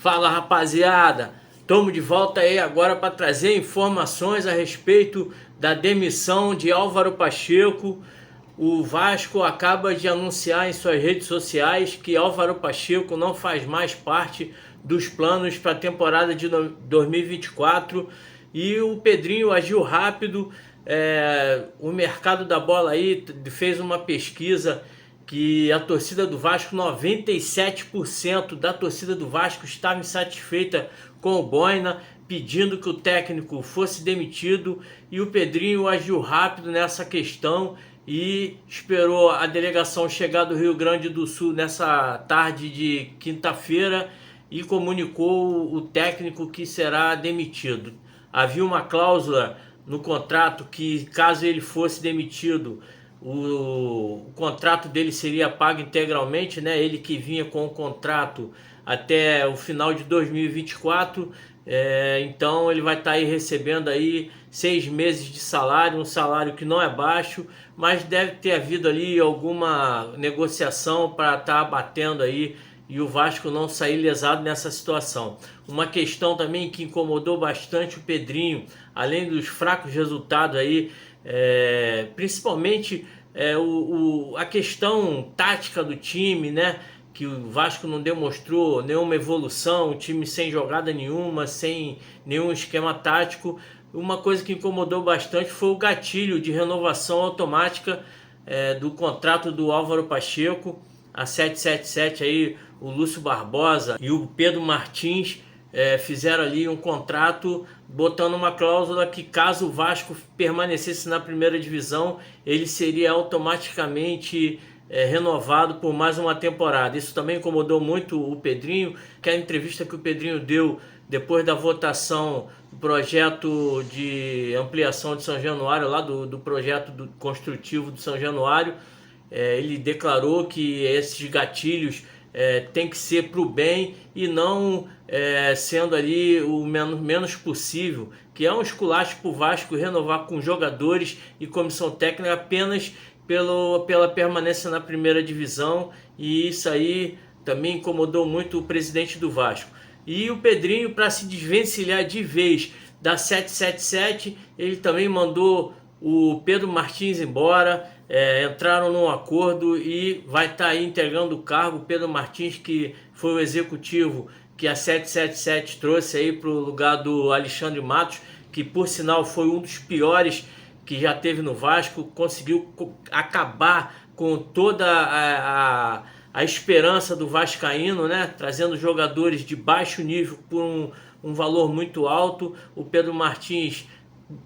Fala, rapaziada, estamos de volta aí agora para trazer informações a respeito da demissão de Álvaro Pacheco. O Vasco acaba de anunciar em suas redes sociais que Álvaro Pacheco não faz mais parte dos planos para a temporada de 2024 e o Pedrinho agiu rápido. O mercado da bola aí fez uma pesquisa que a torcida do Vasco, 97% da torcida do Vasco estava insatisfeita com o Boina, pedindo que o técnico fosse demitido, e o Pedrinho agiu rápido nessa questão e esperou a delegação chegar do Rio Grande do Sul nessa tarde de quinta-feira e comunicou o técnico que será demitido. Havia uma cláusula no contrato que, caso ele fosse demitido, o contrato dele seria pago integralmente, né? Ele que vinha com o contrato até o final de 2024, então ele vai estar aí recebendo aí 6 meses de salário, um salário que não é baixo, mas deve ter havido ali alguma negociação para estar abatendo aí e o Vasco não sair lesado nessa situação. Uma questão também que incomodou bastante o Pedrinho, além dos fracos resultados aí, principalmente a questão tática do time, né? Que o Vasco não demonstrou nenhuma evolução, um time sem jogada nenhuma, sem nenhum esquema tático. Uma coisa que incomodou bastante foi o gatilho de renovação automática do contrato do Álvaro Pacheco, a 777 aí, o Lúcio Barbosa e o Pedro Martins fizeram ali um contrato botando uma cláusula que, caso o Vasco permanecesse na primeira divisão, ele seria automaticamente renovado por mais uma temporada. Isso também incomodou muito o Pedrinho, que a entrevista que o Pedrinho deu depois da votação do projeto de ampliação de São Januário, lá do projeto construtivo do São Januário, ele declarou que esses gatilhos tem que ser para o bem e não sendo ali o menos possível, que é um esculacho para o Vasco renovar com jogadores e comissão técnica apenas pela permanência na primeira divisão, e isso aí também incomodou muito o presidente do Vasco. E o Pedrinho, para se desvencilhar de vez da 777, ele também mandou o Pedro Martins embora, entraram num acordo e vai estar aí entregando o cargo. O Pedro Martins, que foi o executivo que a 777 trouxe aí para o lugar do Alexandre Matos, que por sinal foi um dos piores que já teve no Vasco, conseguiu acabar com toda a esperança do vascaíno, né? Trazendo jogadores de baixo nível por um valor muito alto. O Pedro Martins,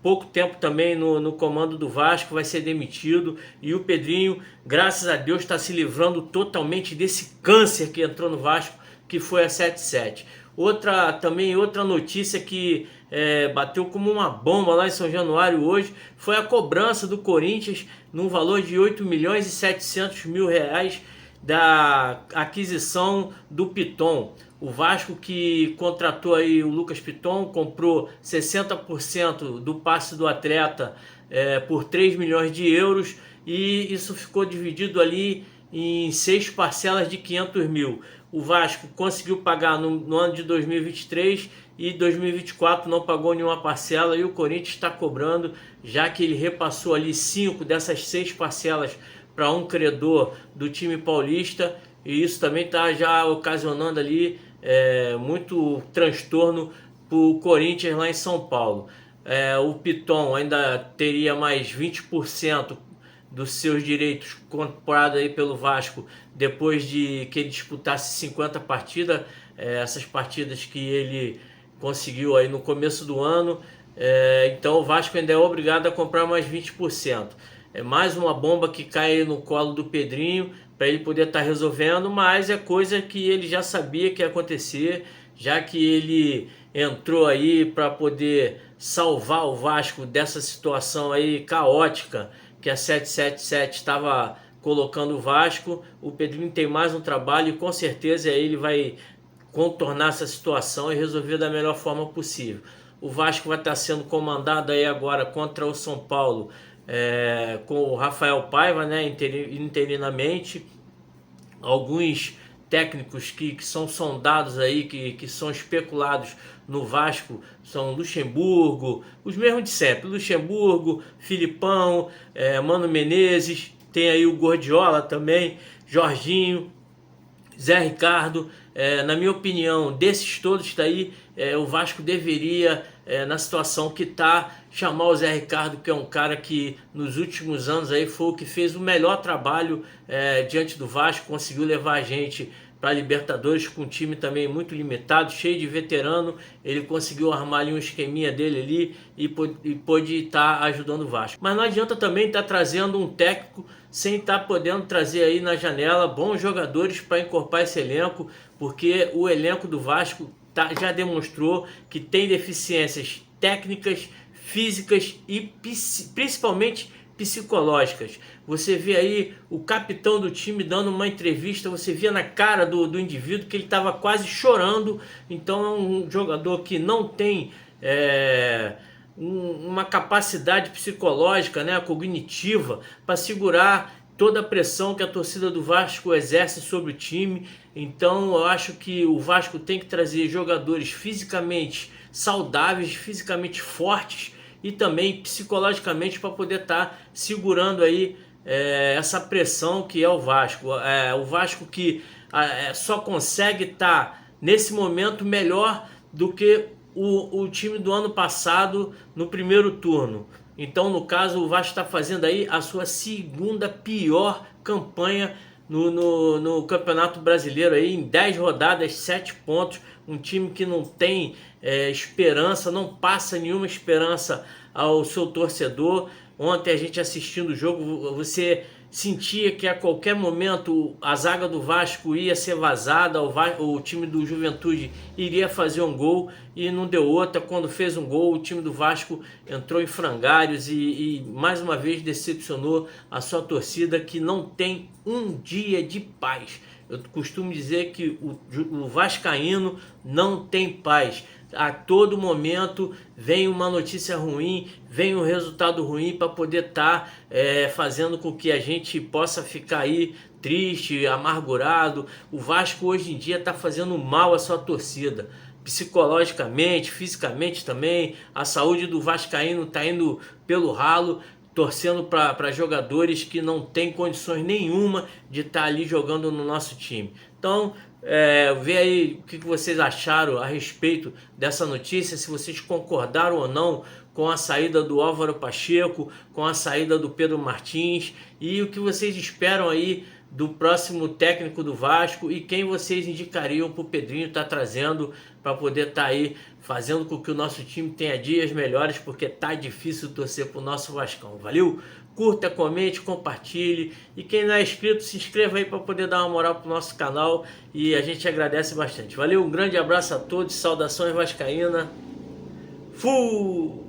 pouco tempo também no comando do Vasco, vai ser demitido, e o Pedrinho, graças a Deus, está se livrando totalmente desse câncer que entrou no Vasco, que foi a 77. Outra notícia que bateu como uma bomba lá em São Januário hoje foi a cobrança do Corinthians no valor de 8 milhões e 700 mil reais da aquisição do Piton. O Vasco, que contratou aí o Lucas Piton, comprou 60% do passe do atleta por 3 milhões de euros, e isso ficou dividido ali em 6 parcelas de 500 mil. O Vasco conseguiu pagar no ano de 2023 e 2024 não pagou nenhuma parcela, e o Corinthians está cobrando, já que ele repassou ali 5 dessas 6 parcelas para um credor do time paulista, e isso também está já ocasionando ali muito transtorno para o Corinthians lá em São Paulo. O Piton ainda teria mais 20% dos seus direitos comprados aí pelo Vasco depois de que ele disputasse 50 partidas, essas partidas que ele conseguiu aí no começo do ano. Então o Vasco ainda é obrigado a comprar mais 20%. É mais uma bomba que cai no colo do Pedrinho para ele poder estar resolvendo, mas é coisa que ele já sabia que ia acontecer, já que ele entrou aí para poder salvar o Vasco dessa situação aí caótica que a 777 estava colocando o Vasco. O Pedrinho tem mais um trabalho e com certeza ele vai contornar essa situação e resolver da melhor forma possível. O Vasco vai estar sendo comandado aí agora contra o São Paulo com o Rafael Paiva, né, interinamente. Alguns técnicos que são sondados aí, que são especulados no Vasco, são Luxemburgo, os mesmos de sempre, Luxemburgo, Filipão, Mano Menezes, tem aí o Guardiola também, Jorginho, Zé Ricardo. Na minha opinião, desses todos daí, o Vasco deveria, na situação que está, chamar o Zé Ricardo, que é um cara que nos últimos anos aí foi o que fez o melhor trabalho diante do Vasco, conseguiu levar a gente para a Libertadores com um time também muito limitado, cheio de veterano. Ele conseguiu armar ali um esqueminha dele ali e pôde estar ajudando o Vasco. Mas não adianta também estar trazendo um técnico sem estar podendo trazer aí na janela bons jogadores para encorpar esse elenco, porque o elenco do Vasco já demonstrou que tem deficiências técnicas, físicas e principalmente psicológicas. Você vê aí o capitão do time dando uma entrevista, você via na cara do indivíduo que ele estava quase chorando. Então é um jogador que não tem uma capacidade psicológica, né, cognitiva, para segurar toda a pressão que a torcida do Vasco exerce sobre o time. Então eu acho que o Vasco tem que trazer jogadores fisicamente saudáveis, fisicamente fortes e também psicologicamente, para poder estar segurando aí essa pressão que é o Vasco. O Vasco que só consegue estar nesse momento melhor do que o time do ano passado no primeiro turno. Então, no caso, o Vasco está fazendo aí a sua segunda pior campanha no Campeonato Brasileiro aí, em 10 rodadas, 7 pontos. Um time que não tem esperança, não passa nenhuma esperança ao seu torcedor. Ontem a gente assistindo o jogo, você sentia que a qualquer momento a zaga do Vasco ia ser vazada, o time do Juventude iria fazer um gol e não deu outra. Quando fez um gol, o time do Vasco entrou em frangalhos e mais uma vez decepcionou a sua torcida, que não tem um dia de paz. Eu costumo dizer que o vascaíno não tem paz. A todo momento vem uma notícia ruim, vem um resultado ruim para poder estar fazendo com que a gente possa ficar aí triste, amargurado. O Vasco hoje em dia está fazendo mal à sua torcida, psicologicamente, fisicamente também. A saúde do vascaíno está indo pelo ralo, torcendo para jogadores que não têm condições nenhuma de estar ali jogando no nosso time. Então, vê aí o que vocês acharam a respeito dessa notícia, se vocês concordaram ou não com a saída do Álvaro Pacheco, com a saída do Pedro Martins, e o que vocês esperam aí do próximo técnico do Vasco e quem vocês indicariam para o Pedrinho estar trazendo para poder estar aí fazendo com que o nosso time tenha dias melhores, porque tá difícil torcer para o nosso Vascão. Valeu? Curta, comente, compartilhe, e quem não é inscrito, se inscreva aí para poder dar uma moral pro nosso canal, e a gente agradece bastante. Valeu, um grande abraço a todos, saudações vascaína. Fui!